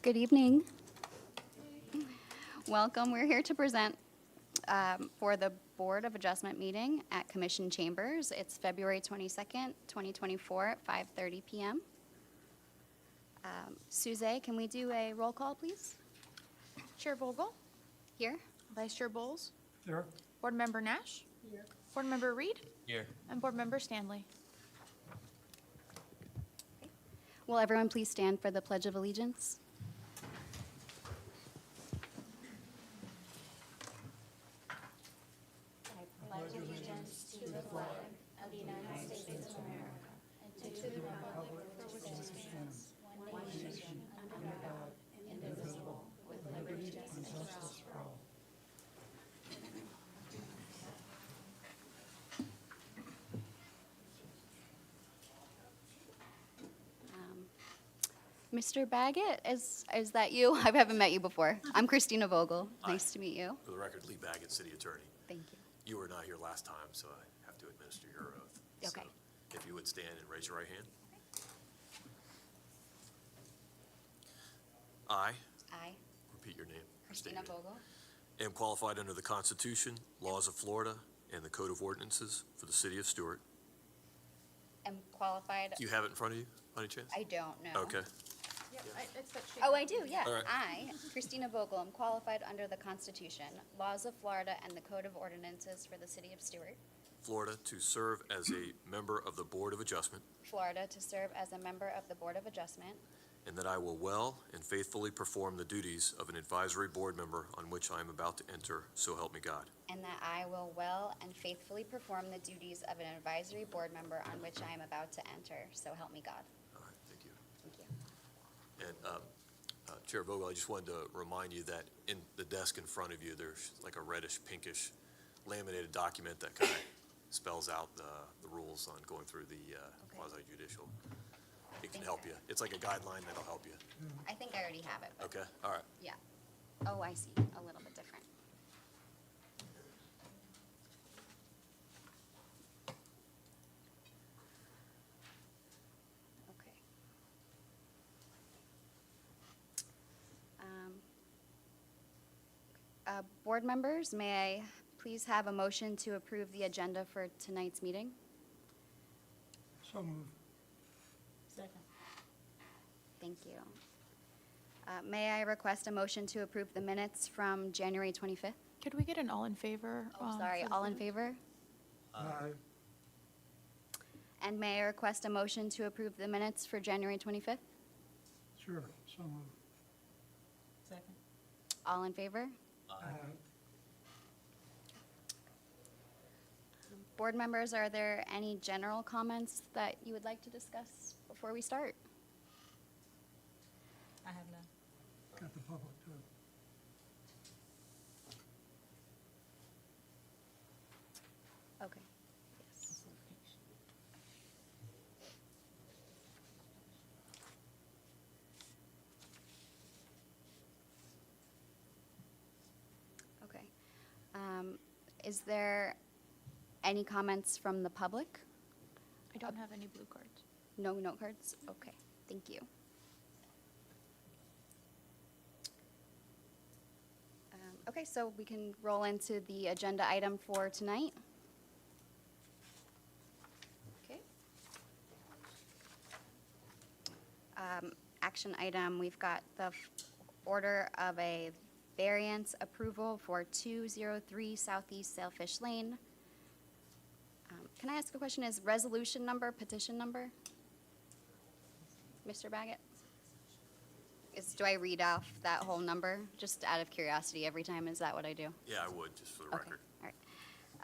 Good evening. Welcome. We're here to present for the Board of Adjustment meeting at Commission Chambers. It's February 22nd, 2024 at 5:30 p.m. Suze, can we do a roll call, please? Chair Vogel, Here. Vice Chair Bowles, Here. Board Member Nash, Board Member Reed, Here. and Board Member Stanley. Will everyone please stand for the Pledge of Allegiance? Mr. Baggett, is that you? I haven't met you before. I'm Christina Vogel. Nice to meet you. For the record, Lee Baggett, City Attorney. Thank you. You were not here last time, so I have to administer your oath. Okay. So if you would stand and raise your right hand. I, I, repeat your name. Christina State your name. Vogel, Am qualified under the Constitution, laws of Florida, and the Code of Ordinances for the City of Stuart. am qualified. Do you have it in front of you, by any chance? I don't know. Okay. Oh, I do, yeah. All right. I, Christina Vogel, am qualified under the Constitution, laws of Florida, and the Code of Ordinances for the City of Stuart, Florida, to serve as a member of the Board of Adjustment, Florida, to serve as a member of the Board of Adjustment, and that I will well and faithfully perform the duties of an advisory board member on which I am about to enter, so help me God. and that I will well and faithfully perform the duties of an advisory board member on which I am about to enter, so help me God. All right, thank you. Thank you. And Chair Vogel, I just wanted to remind you that in the desk in front of you, there's like a reddish, pinkish laminated document that kind of spells out the rules on going through the quasi judicial. It can help you. It's like a guideline that'll help you. I think I already have it, but Okay, all right. yeah. Oh, I see, a little bit different. Okay. Board members, may I please have a motion to approve the agenda for tonight's meeting? So moved. Thank you. May I request a motion to approve the minutes from January 25th? Could we get an all in favor? Oh, sorry, all in favor? Aye. And may I request a motion to approve the minutes for January 25th? Sure, so moved. Second. All in favor? Aye. Board members, are there any general comments that you would like to discuss before we start? I have none. Got the public too. Okay. Yes. Okay. Is there any comments from the public? I don't have any blue cards. No note cards? Okay, thank you. Okay, so we can roll into the agenda item for tonight. Okay. Action item, we've got the order of a variance approval for 203 Southeast Sailfish Lane. Can I ask a question? Is resolution number petition number? Mr. Baggett? Do I read off that whole number? Just out of curiosity every time, is that what I do? Yeah, I would, just for the Okay, record. all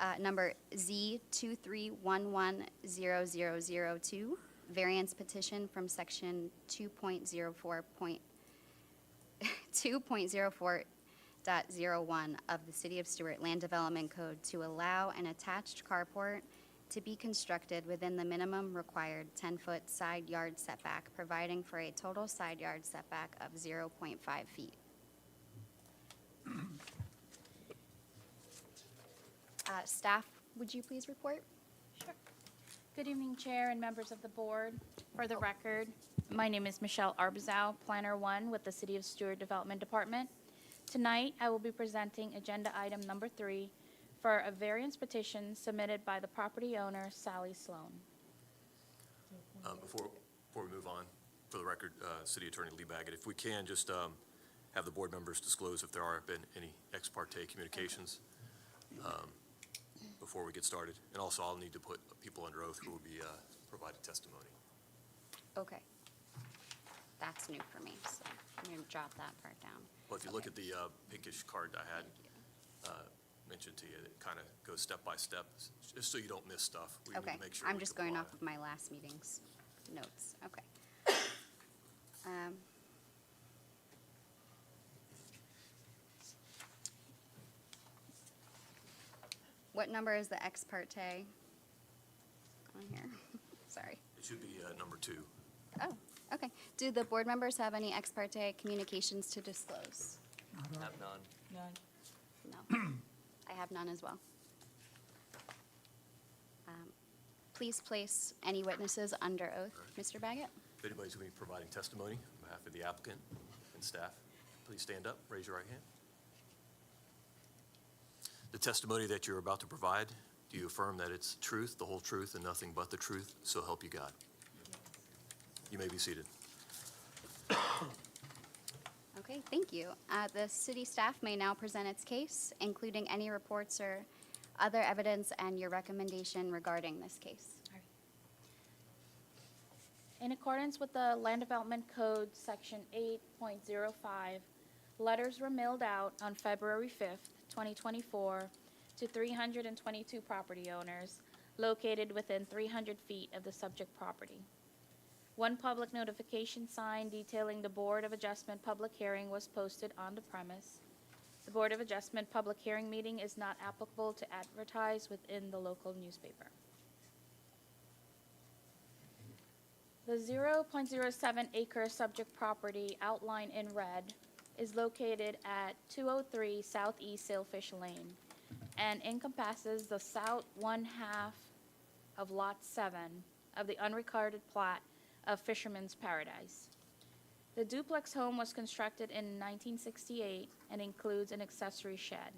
right. Number Z23110002, variance petition from section 2.04.01 of the City of Stuart Land Development Code to allow an attached carport to be constructed within the minimum required 10-foot side yard setback, providing for a total side yard setback of 0.5 feet. Staff, would you please report? Sure. Good evening, Chair and members of the board. For the record, my name is Michelle Arbazow, Planner 1 with the City of Stewart Development Department. Tonight, I will be presenting agenda item number 3 for a variance petition submitted by the property owner, Sally Sloan. Before we move on, for the record, City Attorney Lee Baggett, if we can, just have the board members disclose if there are been any ex parte communications before we get started. And also, I'll need to put people under oath who will be providing testimony. Okay. That's new for me, so I'm going to jot that part down. Well, if you look at the pinkish card I had mentioned to you, it kind of goes step by step, just so you don't miss stuff. We need to Okay, make sure I'm we just going comply. off of my last meeting's notes. Okay. What number is the ex parte on here? Sorry. It should be number 2. Oh, okay. Do the board members have any ex parte communications to disclose? Have none. None. No. I have none as well. Please place any witnesses under oath. Mr. Baggett? If anybody's going to be providing testimony on behalf of the applicant and staff, please stand up, raise your right hand. The testimony that you're about to provide, do you affirm that it's truth, the whole truth, and nothing but the truth, so help you God? You may be seated. Okay, thank you. The city staff may now present its case, including any reports or other evidence and your recommendation regarding this case. In accordance with the Land Development Code, Section 8.05, letters were mailed out on February 5th, 2024, to 322 property owners located within 300 feet of the subject property. One public notification sign detailing the Board of Adjustment public hearing was posted on the premise. The Board of Adjustment public hearing meeting is not applicable to advertise within the local newspaper. The 0.07 acre subject property outlined in red is located at 203 Southeast Sailfish Lane and encompasses the south one-half of Lot 7 of the unrecorded plat of Fisherman's Paradise. The duplex home was constructed in 1968 and includes an accessory shed.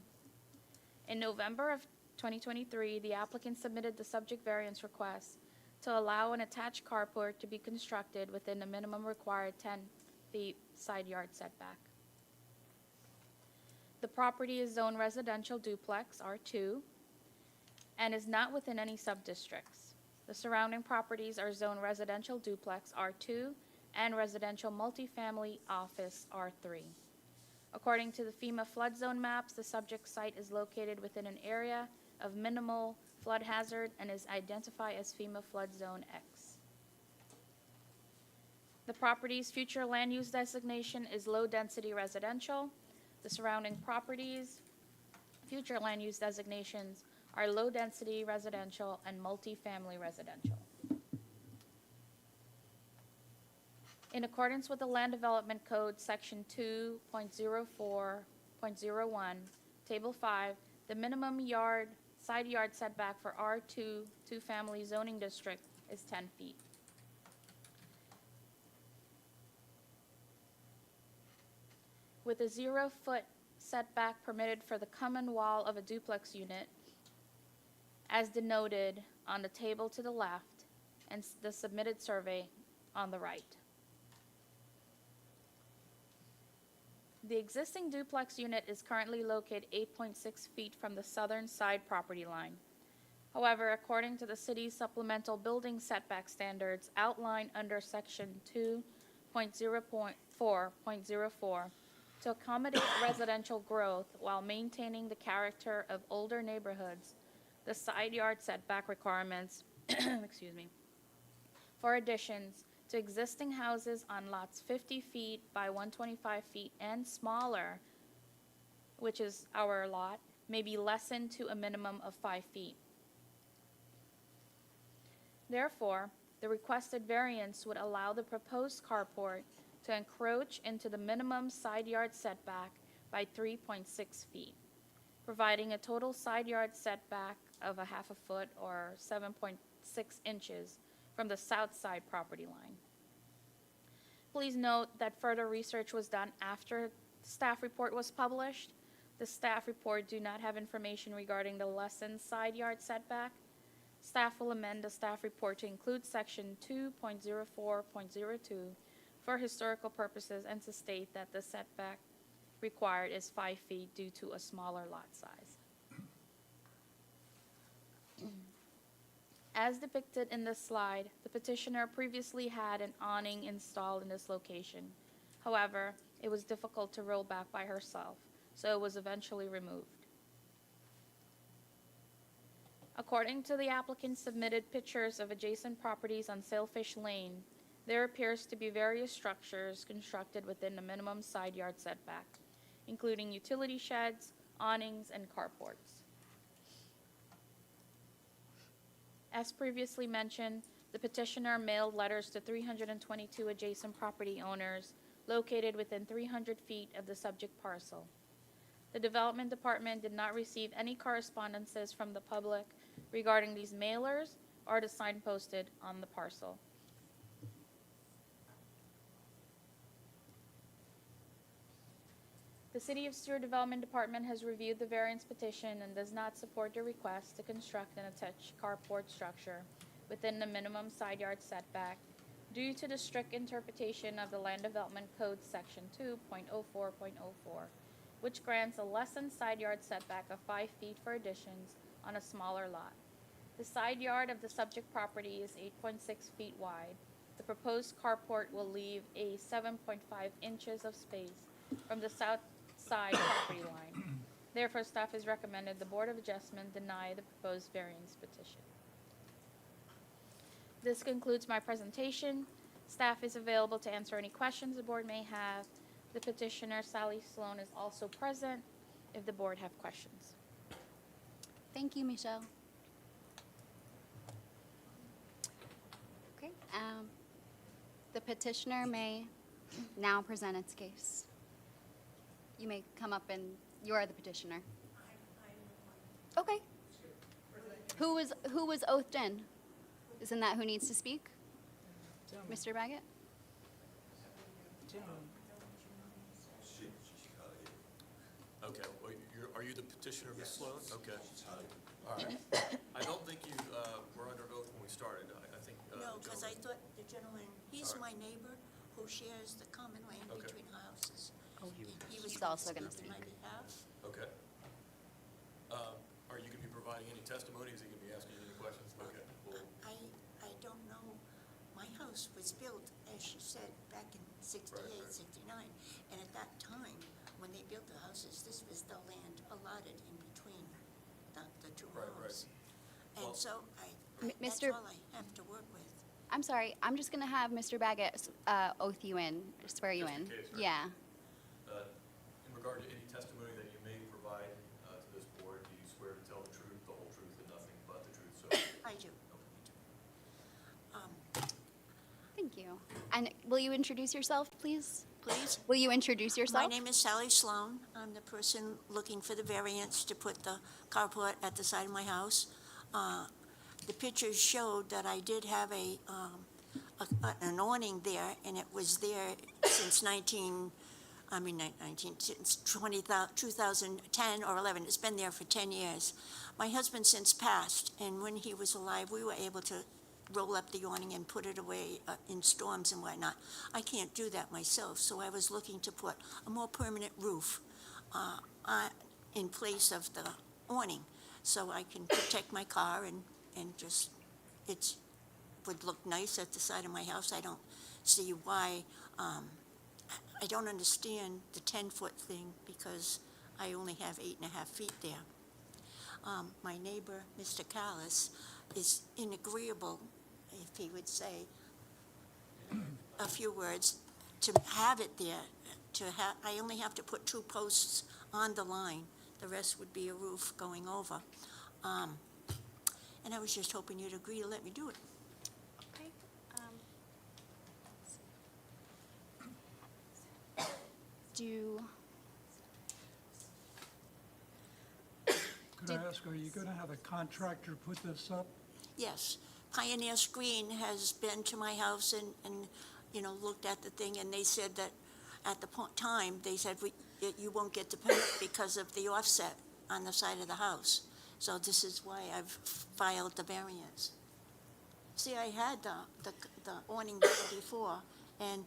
In November of 2023, the applicant submitted the subject variance request to allow an attached carport to be constructed within the minimum required 10 feet side yard setback. The property is zoned residential duplex, R2, and is not within any sub-districts. The surrounding properties are zoned residential duplex, R2, and residential multifamily office, R3. According to the FEMA flood zone maps, the subject site is located within an area of minimal flood hazard and is identified as FEMA flood zone X. The property's future land use designation is low-density residential. The surrounding properties' future land use designations are low-density residential and multifamily residential. In accordance with the Land Development Code, Section 2.04.01, Table 5, the minimum side yard setback for R2 two-family zoning district is 10 feet. With a 0-foot setback permitted for the common wall of a duplex unit, as denoted on the table to the left and the submitted survey on the right. The existing duplex unit is currently located 8.6 feet from the southern side property line. However, according to the city's supplemental building setback standards outlined under Section 2.0.4.04, to accommodate residential growth while maintaining the character of older neighborhoods, the side yard setback requirements excuse me, for additions to existing houses on lots 50 feet by 125 feet and smaller, which is our lot, may be lessened to a minimum of 5 feet. Therefore, the requested variance would allow the proposed carport to encroach into the minimum side yard setback by 3.6 feet, providing a total side yard setback of a half a foot or 7.6 inches from the south side property line. Please note that further research was done after the staff report was published. The staff report do not have information regarding the lessened side yard setback. Staff will amend the staff report to include section 2.04.02 for historical purposes and to state that the setback required is 5 feet due to a smaller lot size. As depicted in this slide, the petitioner previously had an awning installed in this location. However, it was difficult to roll back by herself, so it was eventually removed. According to the applicant's submitted pictures of adjacent properties on Sailfish Lane, there appears to be various structures constructed within the minimum side yard setback, including utility sheds, awnings, and carports. As previously mentioned, the petitioner mailed letters to 322 adjacent property owners located within 300 feet of the subject parcel. The Development Department did not receive any correspondences from the public regarding these mailers or the sign posted on the parcel. The City of Stewart Development Department has reviewed the variance petition and does not support the request to construct an attached carport structure within the minimum side yard setback due to the strict interpretation of the Land Development Code Section 2.04.04, which grants a lessened side yard setback of 5 feet for additions on a smaller lot. The side yard of the subject property is 8.6 feet wide. The proposed carport will leave a 7.5 inches of space from the south side property line. Therefore, staff has recommended the Board of Adjustment deny the proposed variance petition. This concludes my presentation. Staff is available to answer any questions the board may have. The petitioner, Sally Sloan, is also present if the board have questions. Thank you, Michelle. Okay, the petitioner may now present its case. You may come up and you are the petitioner. Okay. Who was oathed in? Isn't that who needs to speak? Mr. Baggett? Okay, well, are you the petitioner, Ms. Sloan? Okay. All right. I don't think you were under oath when we started. I think. No, because I gentleman- thought the gentleman, he's All my right. neighbor who shares the common land Okay. between houses. He was He's also going gonna to speak on my speak. behalf. Okay. Are you going to be providing any testimony? Is he going to be asking you any questions? Okay. Well, I don't know. My house was built, as she said, back in 68, Right. 69. And at that time, when they built the houses, this was the land allotted in between the two Right, homes. Well- And so that's Mr. all I have to work with. I'm sorry, I'm just gonna have Mr. Baggett oath you in, swear you Just in in. case, right? Yeah. in regard to any testimony that you may provide to this board, do you swear to tell the truth, the whole truth, and nothing but the truth? So, I do. Thank you. And will you introduce yourself, please? Please? Will you introduce yourself? My name is Sally Sloan. I'm the person looking for the variance to put the carport at the side of my house. The pictures showed that I did have an awning there, and it was there since 2010 or 11. It's been there for 10 years. My husband since passed, and when he was alive, we were able to roll up the awning and put it away in storms and whatnot. I can't do that myself, so I was looking to put a more permanent roof in place of the awning, so I can protect my car and just, would look nice at the side of my house. I don't see why, I don't understand the 10-foot thing because I only have 8.5 feet there. My neighbor, Mr. Callis, is inagreeable, if he would say a few words, to have it there. I only have to put 2 posts on the line. The rest would be a roof going over. And I was just hoping you'd agree to let me do it. Okay. Could I ask, are you going to have a contractor put this up? Yes, Pioneer Screen has been to my house and, you know, looked at the thing, and they said that at the time, they said, you won't get the permit because of the offset on the side of the house. So this is why I've filed the variance. See, I had the awning there before, and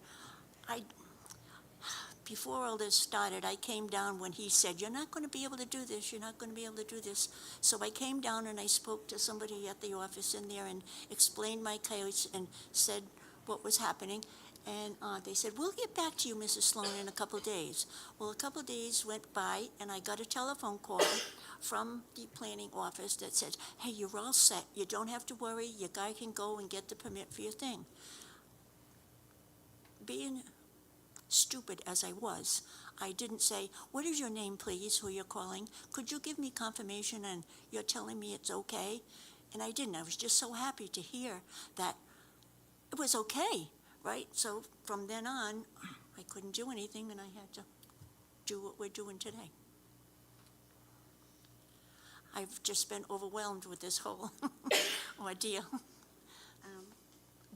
before all this started, I came down when he said, you're not going to be able to do this, you're not going to be able to do this. So I came down and I spoke to somebody at the office in there and explained my case and said what was happening. And they said, we'll get back to you, Mrs. Sloan, in a couple days. Well, a couple days went by, and I got a telephone call from the planning office that said, hey, you're all set. You don't have to worry. Your guy can go and get the permit for your thing. Being stupid as I was, I didn't say, what is your name, please, who you're calling? Could you give me confirmation and you're telling me it's okay? And I didn't. I was just so happy to hear that it was okay, right? So from then on, I couldn't do anything, and I had to do what we're doing today. I've just been overwhelmed with this whole ordeal.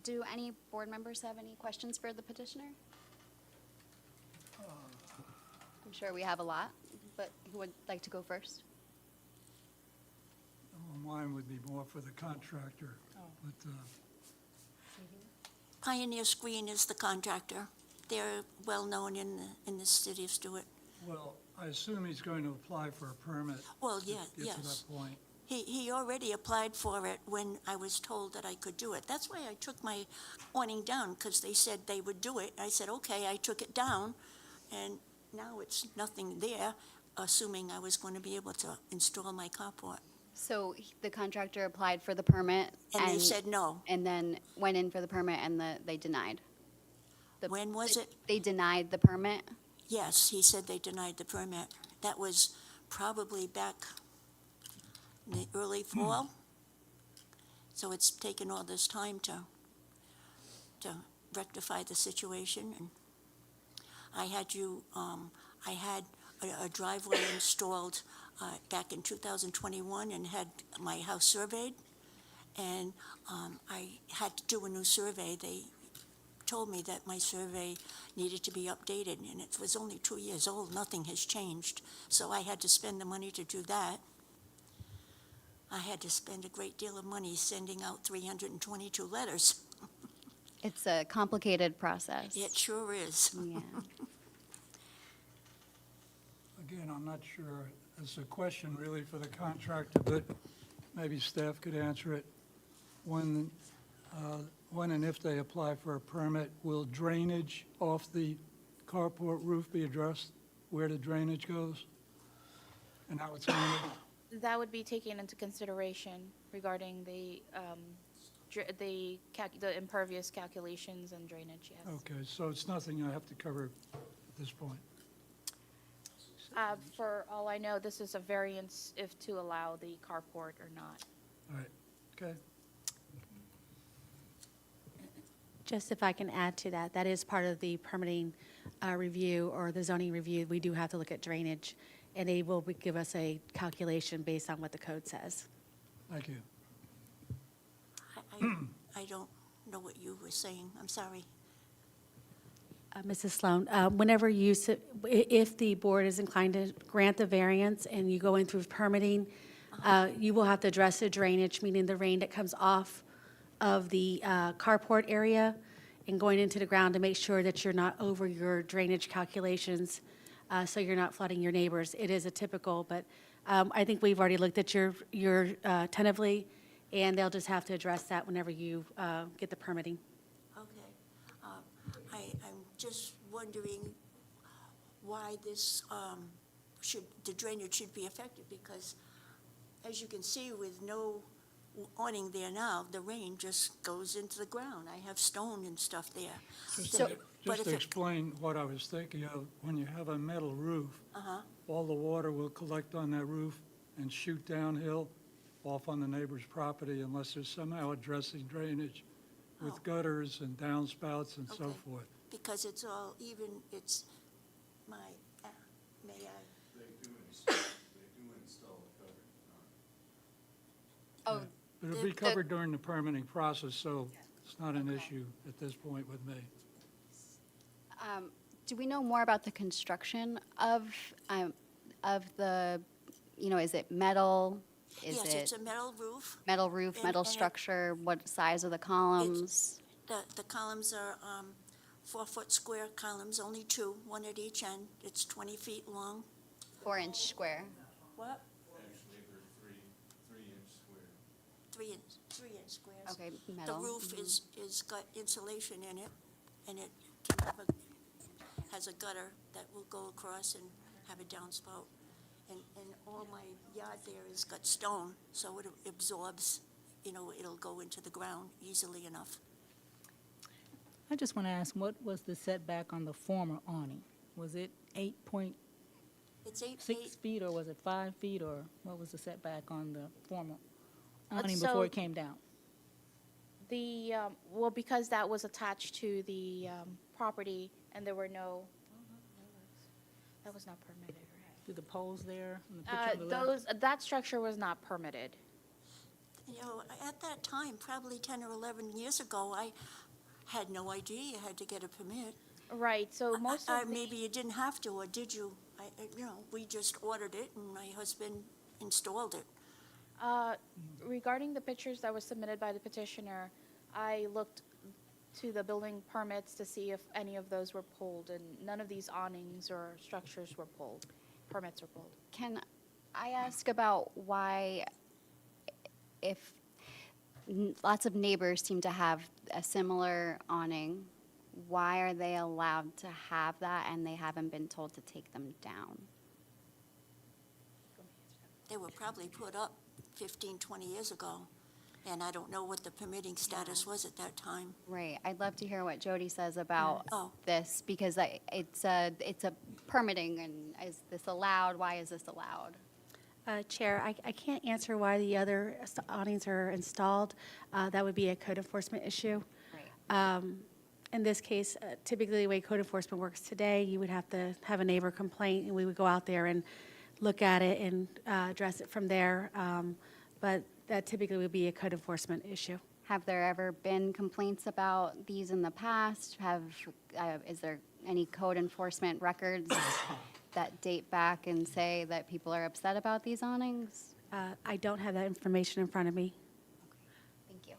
Do any board members have any questions for the petitioner? I'm sure we have a lot, but who would like to go first? Well, mine would be more for the contractor, but, Pioneer Screen is the contractor. They're well-known in the city of Stewart. well, I assume he's going to apply for a permit. Well, to yeah, Get to yes. that point. He already applied for it when I was told that I could do it. That's why I took my awning down, because they said they would do it. I said, okay, I took it down, and now it's nothing there, assuming I was going to be able to install my carport. So the contractor applied for the permit? And they said no. And then went in for the permit and they denied? When was it? They denied the permit? Yes, he said they denied the permit. That was probably back in the early fall. So it's taken all this time to rectify the situation. And I had a driveway installed back in 2021 and had my house surveyed. And I had to do a new survey. They told me that my survey needed to be updated, and it was only 2 years old. Nothing has changed. So I had to spend the money to do that. I had to spend a great deal of money sending out 322 letters. It's a complicated process. It sure is. Yeah. Again, I'm not sure, it's a question really for the contractor, but maybe staff could answer it. When and if they apply for a permit, will drainage off the carport roof be addressed, where the drainage goes? And how it's handled? That would be taken into consideration regarding the impervious calculations and drainage, yes. Okay, so it's nothing I have to cover at this point. For all I know, this is a variance if to allow the carport or not. All right, okay. Just if I can add to that, that is part of the permitting review or the zoning review. We do have to look at drainage, and they will give us a calculation based on what the code says. Thank you. I don't know what you were saying. I'm sorry. Mrs. Sloan, whenever if the board is inclined to grant the variance and you go in through permitting, you will have to address the drainage, meaning the rain that comes off of the carport area and going into the ground to make sure that you're not over your drainage calculations, so you're not flooding your neighbors. It is a typical, but I think we've already looked at your tentatively, and they'll just have to address that whenever you get the permitting. Okay. I'm just wondering why this the drainage should be affected, because as you can see, with no awning there now, the rain just goes into the ground. I have stone and stuff there. But Just if to it- explain what I was thinking of, when you have a metal roof, all the water will collect on that roof and shoot downhill off on the neighbor's property unless there's somehow addressing drainage with Oh. gutters and downspouts and so Okay. forth. Because it's all even, it's my, may I? They do install a cover. Oh, It'll be covered during the permitting process, so it's not an issue at this point with me. Do we know more about the construction of the, is it metal? Is Yes, it's it a metal roof. metal roof, and- metal and it- structure? What size are the columns? The columns are 4-foot square columns, only two, one at each end. It's 20 feet long. 4-inch square. What? Actually, they're 3-inch square. 3-inch squares. Okay, The metal. roof mhm. is got insulation in it, and it can have has a gutter that will go across and have a downspout. And all my yard there has got stone, so it absorbs, it'll go into the ground easily enough. I just want to ask, what was the setback on the former awning? Was it 8.6 It's eight, feet, or was it 5 feet, or what was the setback on the former Uh, awning so- before it came down? Well, because that was attached to the property and there were no, that was not permitted, right? Do the poles there in the picture on the left? That structure was not permitted. At that time, probably 10 or 11 years ago, I had no idea you had to get a permit. Right, so most of the. Maybe you didn't have to, or did you? We just ordered it, and my husband installed it. Regarding the pictures that were submitted by the petitioner, I looked to the building permits to see if any of those were pulled, and none of these awnings or structures were pulled. Permits were pulled. Can I ask about why, if lots of neighbors seem to have a similar awning, why are they allowed to have that and they haven't been told to take them down? They were probably put up 15, 20 years ago, and I don't know what the permitting status was at that time. Right, I'd love to hear what Jody says about Oh. this, because it's a permitting, and is this allowed? Why is this allowed? Chair, I can't answer why the other awnings are installed. That would be a code enforcement issue. Right. In this case, typically the way code enforcement works today, you would have to have a neighbor complaint, and we would go out there and look at it and address it from there. But that typically would be a code enforcement issue. Have there ever been complaints about these in the past? Is there any code enforcement records that date back and say that people are upset about these awnings? I don't have that information in front of me. Thank you.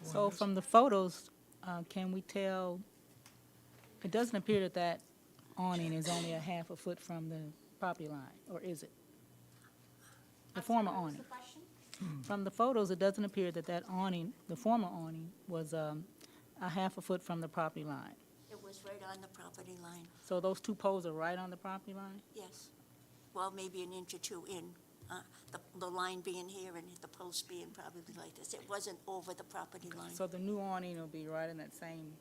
So from the photos, can we tell, it doesn't appear that that awning is only a half a foot from the property line, or is it? The former awning. From the photos, it doesn't appear that that awning, the former awning, was a half a foot from the property line. It was right on the property line, So those two poles are right on the property line? yes. Well, maybe an inch or two in, the line being here and the post being probably like this. It wasn't over the property line. So the new awning will be right in that same,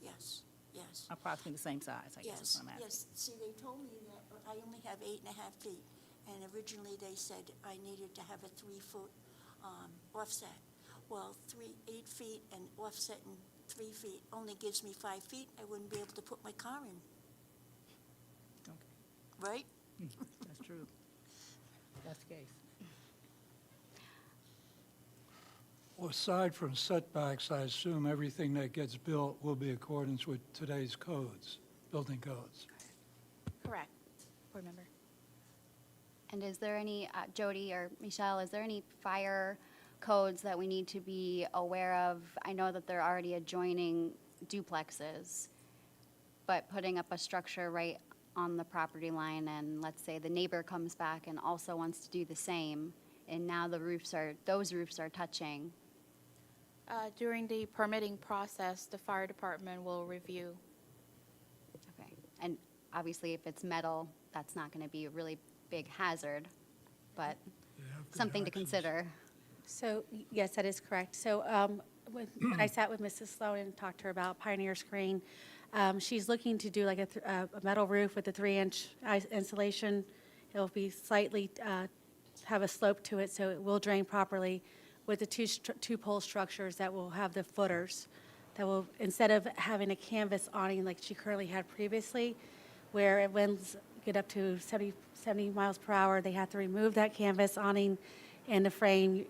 Yes, yes. approximately the same size, I guess is Yes, what I'm asking. yes. See, they told me that I only have 8.5 feet, and originally they said I needed to have a 3-foot offset. Well, 8 feet and offsetting 3 feet only gives me 5 feet. I wouldn't be able to put my car in, Okay, right? that's true. That's the case. Well, aside from setbacks, I assume everything that gets built will be in accordance with today's codes, building codes. Correct. Board member. And is there any, Jody or Michelle, is there any fire codes that we need to be aware of? I know that they're already adjoining duplexes, but putting up a structure right on the property line, and let's say the neighbor comes back and also wants to do the same, and now those roofs are touching. During the permitting process, the fire department will review. Okay. And obviously, if it's metal, that's not going to be a really big hazard, but something to consider. So, yes, that is correct. So when I sat with Mrs. Sloan and talked to her about Pioneer Screen, she's looking to do like a metal roof with a 3-inch insulation. It'll be slightly, have a slope to it, so it will drain properly with the two pole structures that will have the footers. That will, instead of having a canvas awning like she currently had previously, where it winds get up to 70 miles per hour, they have to remove that canvas awning and the frame,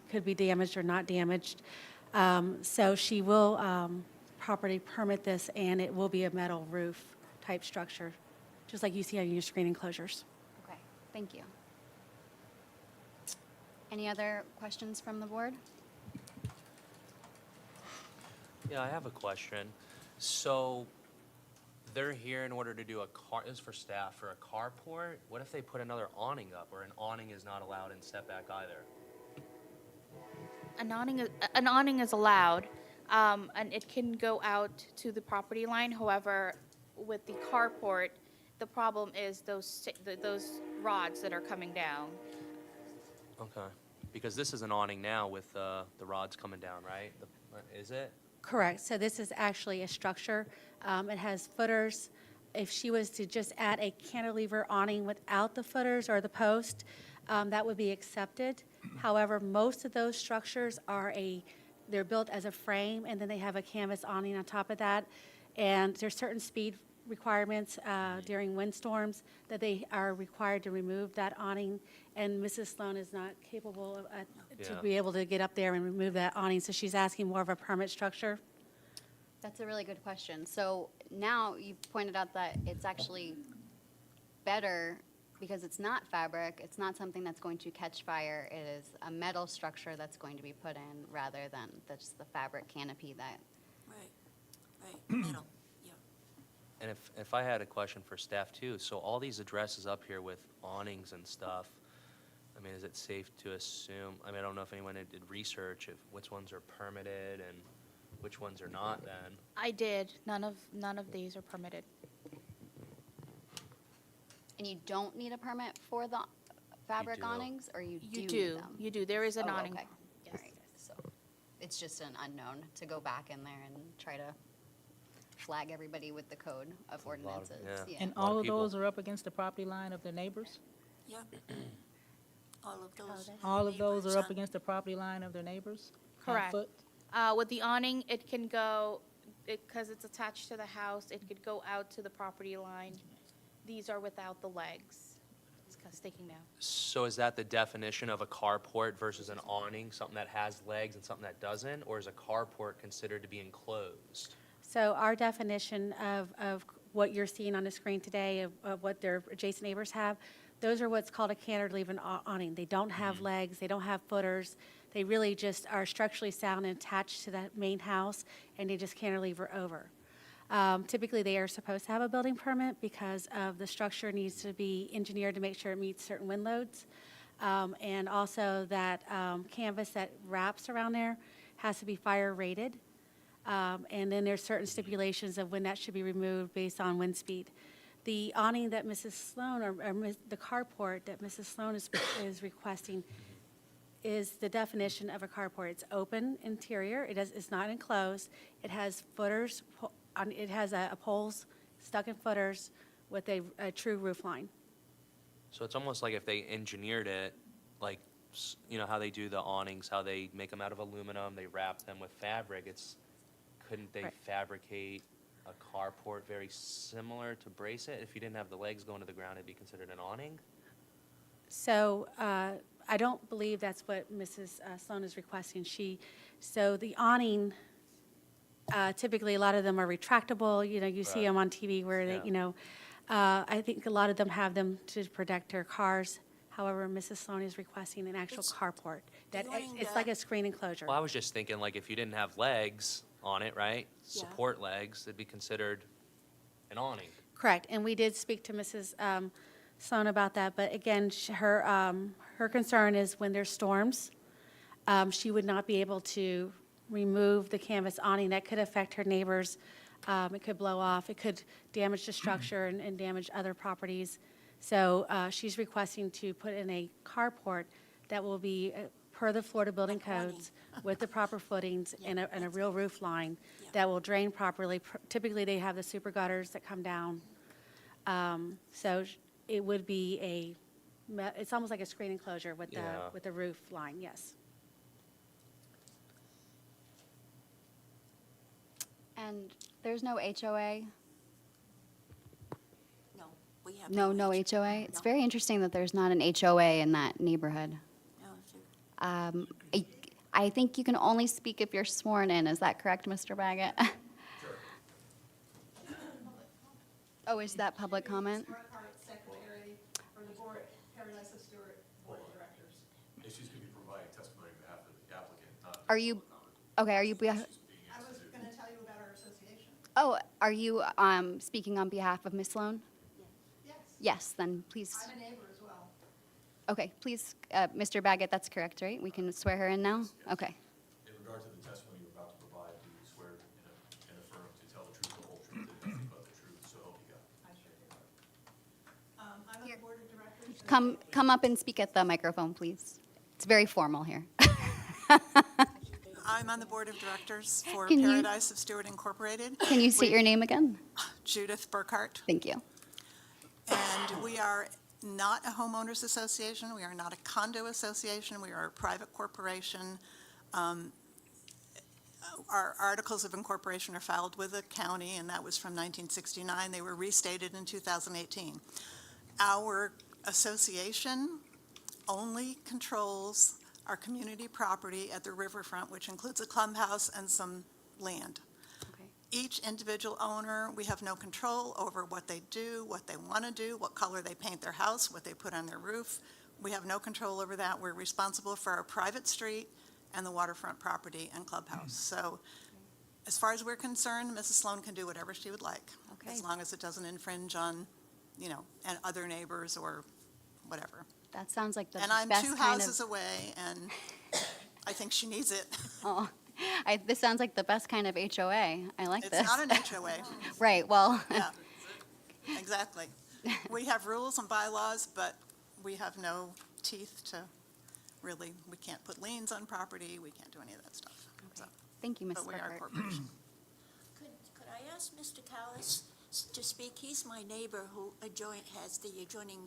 could be damaged or not damaged. So she will properly permit this, and it will be a metal roof type structure, just like you see on your screen enclosures. Okay, thank you. Any other questions from the board? Yeah, I have a question. So they're here in order to do this is for staff, for a carport? What if they put another awning up, or an awning is not allowed in setback either? An awning is allowed, and it can go out to the property line. However, with the carport, the problem is those rods that are coming down. Okay, because this is an awning now with the rods coming down, right? Is it? Correct. So this is actually a structure. It has footers. If she was to just add a cantilever awning without the footers or the post, that would be accepted. However, most of those structures they're built as a frame, and then they have a canvas awning on top of that. And there's certain speed requirements during windstorms that they are required to remove that awning. And Mrs. Sloan is not capable to Yeah. be able to get up there and remove that awning, so she's asking more of a permit structure. That's a really good question. So now you pointed out that it's actually better because it's not fabric, it's not something that's going to catch fire, it is a metal structure that's going to be put in rather than just the fabric canopy that, Right, metal, yeah. And if I had a question for staff too, so all these addresses up here with awnings and stuff, I mean, is it safe to assume, I don't know if anyone did research if which ones are permitted and which ones are not then? I did. None of these are permitted. and you don't need a permit for the fabric do. awnings, or you do You need do. them? You do. There is an Oh, awning. okay. Yes. All right, so it's just an unknown to go back in there and try to flag everybody with the code of lot of- ordinances. yeah. And A lot of all of people. those are up against the property line of their neighbors? Yep. All of those. All of those neighbors are up on- against the property line of their neighbors? Half Correct. foot? With the awning, it can go, because it's attached to the house, it could go out to the property line. These are without the legs. It's kind of sticking down. So is that the definition of a carport versus an awning, something that has legs and something that doesn't? Or is a carport considered to be enclosed? So our definition of what you're seeing on the screen today, of what their adjacent neighbors have, those are what's called a cantilever awning. They don't have legs, they don't have footers. They really just are structurally sound and attached to that main house, and they just cantilever over. Typically, they are supposed to have a building permit because of the structure needs to be engineered to make sure it meets certain wind loads. And also that canvas that wraps around there has to be fire rated. And then there's certain stipulations of when that should be removed based on wind speed. The awning that Mrs. Sloan, or the carport that Mrs. Sloan is requesting is the definition of a carport. It's open interior, it's not enclosed, it has footers, it has poles stuck in footers with a true roof line. So it's almost like if they engineered it, like, how they do the awnings, how they make them out of aluminum, they wrap them with fabric, couldn't they Right. fabricate a carport very similar to brace it? If you didn't have the legs going to the ground, it'd be considered an awning? So I don't believe that's what Mrs. Sloan is requesting. So the awning, typically a lot of them are retractable, you see Right. them on TV where they, Yeah. I think a lot of them have them to protect their cars. However, Mrs. Sloan is requesting an actual It's- carport. That, awning it's like a screen enclosure. Well, I was just thinking, like, if you didn't have legs on it, right? Yeah. Support legs, it'd be considered an awning. Correct, and we did speak to Mrs. Sloan about that, but again, her concern is when there's storms, she would not be able to remove the canvas awning. That could affect her neighbors. It could blow off, it could damage the structure and damage other properties. So she's requesting to put in a carport that will be per the Florida building An awning. codes with the proper footings and a real roof line Yeah. that will drain properly. Typically, they have the super gutters that come down. So it would be it's almost like a screen enclosure with Yeah. the roof line, yes. And there's no HOA? No, we have. No HOA? It's No. very interesting that there's not an HOA in that neighborhood. No, there I think you can only speak if you're sworn in. Is that correct, Mr. Baggett? Oh, is that public comment? Secretary for the board, Paradise of Stewart Board of Directors. And she's going to be providing testimony on behalf of the applicant, not. Are you, okay, are you, I was going to tell you about our association. oh, are you speaking on behalf of Ms. Sloan? Yes, Yes, then please, I'm a neighbor as well. okay, please, Mr. Baggett, that's correct, right? We can swear her in now? Okay. In regard to the testimony you're about to provide, do you swear and affirm to tell the truth, the whole truth, and nothing but the truth, so help you God? I sure do. I'm on the board of directors. Come up and speak at the microphone, please. It's very formal here. I'm on the board of directors for Can you- Paradise of Stewart Incorporated. Can you state your name again? Judith Burkhart. Thank you. And we are not a homeowners association. We are not a condo association. We are a private corporation. Our articles of incorporation are filed with the county, and that was from 1969. They were restated in 2018. Our association only controls our community property at the riverfront, which includes a clubhouse and some land. Okay. Each individual owner, we have no control over what they do, what they want to do, what color they paint their house, what they put on their roof. We have no control over that. We're responsible for our private street and the waterfront property and clubhouse. So as far as we're concerned, Mrs. Sloan can do whatever she would like, Okay. as long as it doesn't infringe on, and other neighbors or whatever. That sounds like the And I'm best two kind houses of, away, and I think she needs it. oh, this sounds like the best kind of HOA. I like this. It's not an HOA. Right, well, Yeah, exactly. We have rules and bylaws, but we have no teeth to really, we can't put liens on property, we can't do any of that stuff. So, thank you, Ms. but we are a Burkhart. corporation. Could I ask Mr. Callis to speak? He's my neighbor who has the adjoining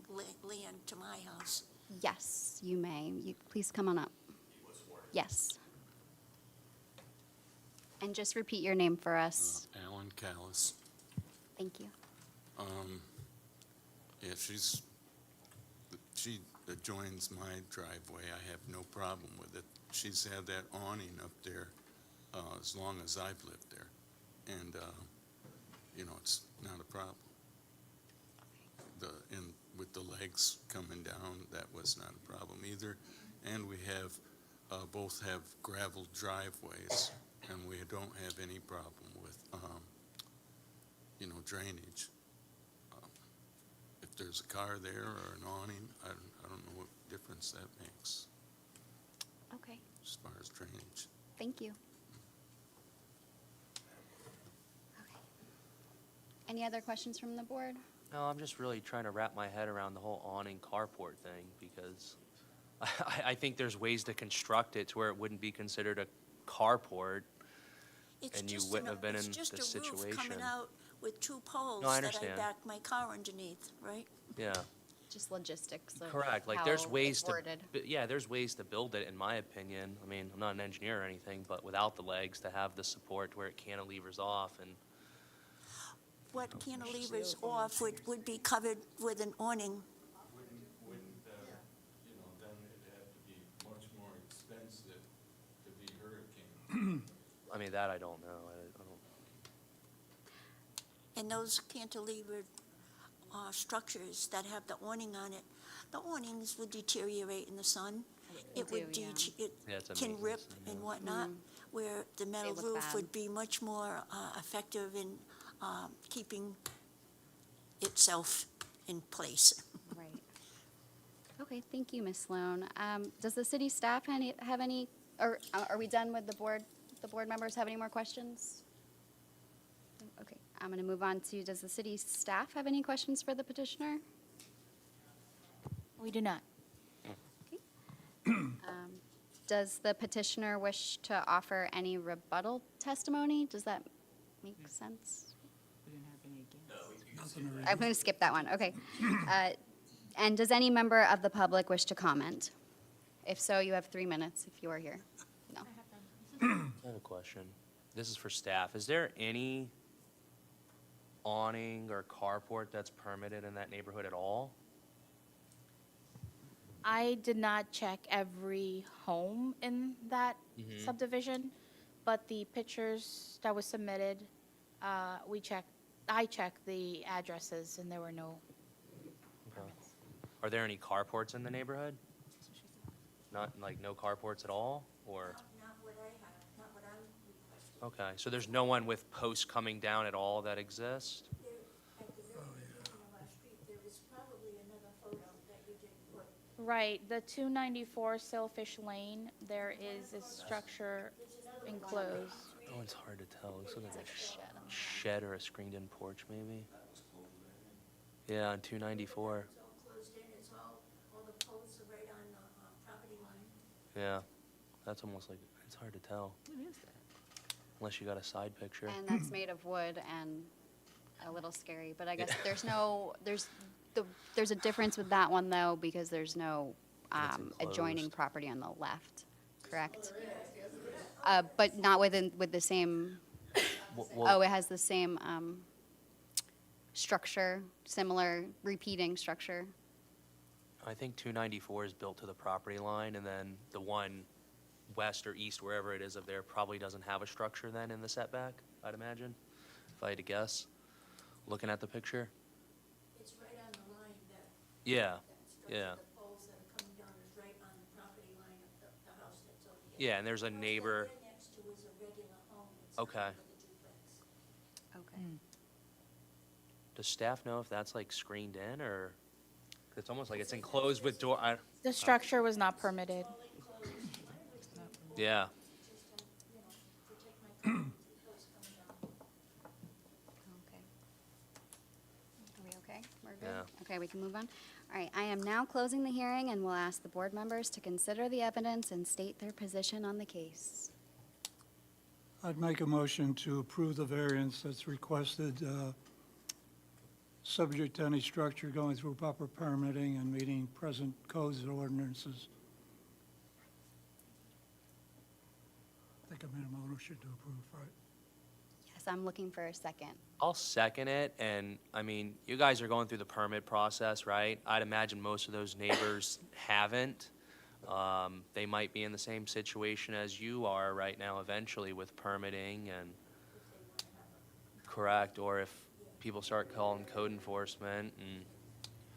land to my house. Yes, you may. Please come on up. Yes. And just repeat your name for us. Alan Callis. Thank you. Yeah, she adjoins my driveway. I have no problem with it. She's had that awning up there as long as I've lived there. And, it's not a problem. With the legs coming down, that was not a problem either. And we both have gravel driveways, and we don't have any problem with, drainage. If there's a car there or an awning, I don't know what difference that makes Okay, as far as drainage. thank you. Okay. Any other questions from the board? No, I'm just really trying to wrap my head around the whole awning carport thing, because I think there's ways to construct it to where it wouldn't be considered a carport. It's And you just wouldn't have been it's in just this a roof coming situation. out with two poles No, I that I understand. back my car underneath, right? Yeah, Just logistics of correct. Like, how there's it's ways to, worded. yeah, there's ways to build it, in my opinion. I mean, I'm not an engineer or anything, but without the legs, to have the support where it cantilevers off and, What cantilevers off would be covered with an awning. Wouldn't, then it'd have to be much more expensive to be hurricane. I mean, that I don't know. I don't. And those cantilevered structures that have the awning on it, the awnings would deteriorate in the sun. It would, do, yeah. it Yeah, it's a can rip maintenance thing, and yeah. whatnot, where the metal look roof bad. would be much more effective in keeping itself in place. Right. Okay, thank you, Ms. Sloan. Does the city staff have any, or are we done with the board members have any more questions? Okay, I'm going to move on to, does the city staff have any questions for the petitioner? We do not. Does the petitioner wish to offer any rebuttal testimony? Does that make sense? I'm going to skip that one, okay. And does any member of the public wish to comment? If so, you have 3 minutes if you are here. No. I have a question. This is for staff. Is there any awning or carport that's permitted in that neighborhood at all? I did not check every home in that subdivision, but the pictures that was submitted, I checked the addresses and there were no. Okay. Are there any carports in the neighborhood? Not, like, no carports at all, or? Not what I have, not what I'm requesting. Okay, so there's no one with posts coming down at all that exist? There, at the very beginning of our street, there is probably another photo that you did put. Right, the 294 Sailfish Lane, there is a structure enclosed. Oh, it's hard to tell. Looks like a shed or a screened-in porch, maybe? Yeah, on 294. It's all closed in, it's all the posts are right on the property line. Yeah, that's almost like, it's hard to tell. Unless you got a side picture. And that's made of wood and a little scary, but I guess there's a difference with that one though, because there's no It's adjoining enclosed. property on the left, correct? But not with the same, oh, it has the same structure, similar repeating structure. I think 294 is built to the property line, and then the one west or east, wherever it is of there, probably doesn't have a structure then in the setback, I'd imagine, if I had to guess, looking at the picture. It's right on the line that, Yeah, that structure, yeah. the poles that are coming down is right on the property line of the house that's over here. Yeah, and there's a The house that neighbor. we're next to is a regular home, it's Okay. not with a duplex. Okay. Does staff know if that's like screened in, or? It's almost like it's enclosed with door, The structure was not permitted. yeah. Okay. Are we okay? We're good? Yeah. Okay, we can move on. All right, I am now closing the hearing and will ask the board members to consider the evidence and state their position on the case. I'd make a motion to approve the variance that's requested, subject to any structure going through proper permitting and meeting present codes and ordinances. I think a minimum motion to approve, right? Yes, I'm looking for a second. I'll second it, and, I mean, you guys are going through the permit process, right? I'd imagine most of those neighbors haven't. They might be in the same situation as you are right now eventually with permitting and, correct, or if people start calling code enforcement and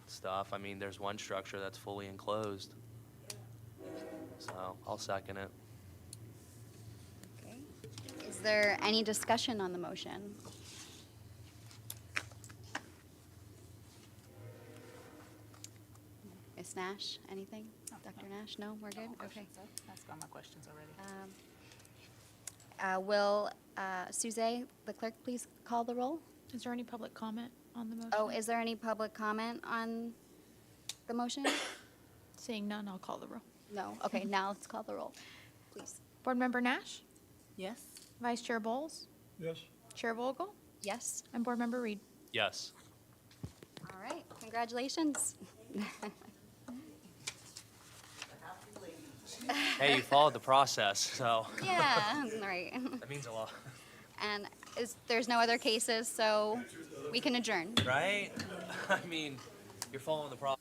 stuff. I mean, there's one structure that's fully enclosed. So, I'll second it. Okay. Is there any discussion on the motion? Ms. Nash, anything? Dr. Nash, no, we're good? Okay. That's got my questions already. Will Suzette, the clerk, please call the roll? Is there any public comment on the motion? Oh, is there any public comment on the motion? Seeing none, I'll call the roll. No. Okay, now let's call the roll, please. Board Member Nash, Yes? Vice Chair Bowles, Yes? Chair Vogel, Yes? and Board Member Reed. Yes. All right, congratulations. Hey, you followed the process, so Yeah, right. that means a lot, And there's no other cases, so we can adjourn. right? I mean, you're following the process.